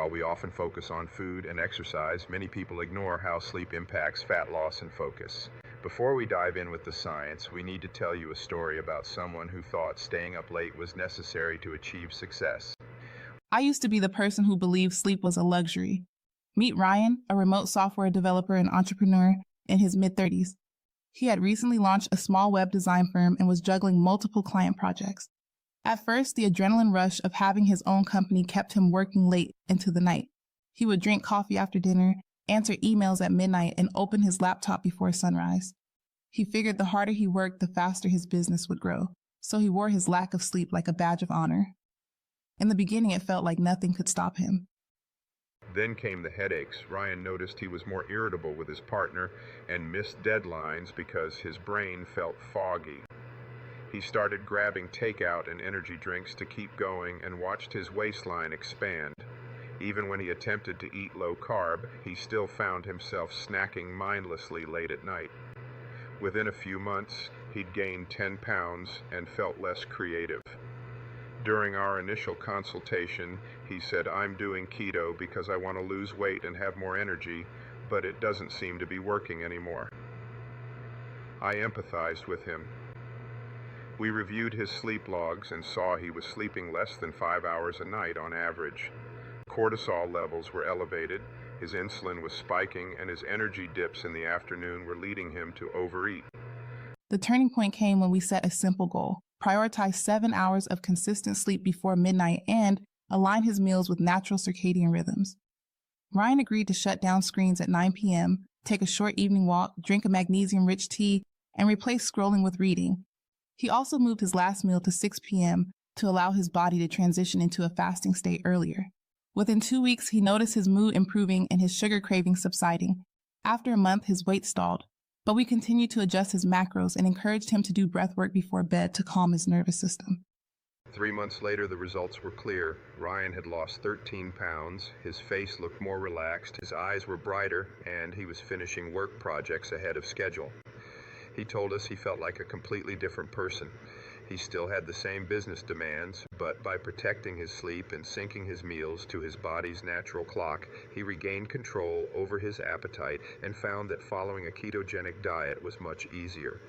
While we often focus on food and exercise, many people ignore how sleep impacts fat loss and focus. Before we dive in with the science, we need to tell you a story about someone who thought staying up late was necessary to achieve success. I used to be the person who believed sleep was a luxury. Meet Ryan, a remote software developer and entrepreneur in his mid-30s. He had recently launched a small web design firm and was juggling multiple client projects. At first, the adrenaline rush of having his own company kept him working late into the night. He would drink coffee after dinner, answer emails at midnight, and open his laptop before sunrise. He figured the harder he worked, the faster his business would grow, so he wore his lack of sleep like a badge of honor. In the beginning, it felt like nothing could stop him. Then came the headaches. Ryan noticed he was more irritable with his partner and missed deadlines because his brain felt foggy. He started grabbing takeout and energy drinks to keep going and watched his waistline expand. Even when he attempted to eat low carb, he still found himself snacking mindlessly late at night. Within a few months, he'd gained 10 pounds and felt less creative. During our initial consultation, he said, "I'm doing keto because I want to lose weight and have more energy, but it doesn't seem to be working anymore." I empathized with him. We reviewed his sleep logs and saw he was sleeping less than 5 hours a night on average. Cortisol levels were elevated, his insulin was spiking, and his energy dips in the afternoon were leading him to overeat. The turning point came when we set a simple goal: prioritize 7 hours of consistent sleep before midnight and align his meals with natural circadian rhythms. Ryan agreed to shut down screens at 9 p.m., take a short evening walk, drink a magnesium-rich tea, and replace scrolling with reading. He also moved his last meal to 6 p.m. to allow his body to transition into a fasting state earlier. Within 2 weeks, he noticed his mood improving and his sugar cravings subsiding. After a month, his weight stalled, but we continued to adjust his macros and encouraged him to do breath work before bed to calm his nervous system. 3 months later, the results were clear. Ryan had lost 13 pounds, his face looked more relaxed, his eyes were brighter, and he was finishing work projects ahead of schedule. He told us he felt like a completely different person. He still had the same business demands, but by protecting his sleep and syncing his meals to his body's natural clock, he regained control over his appetite and found that following a ketogenic diet was much easier.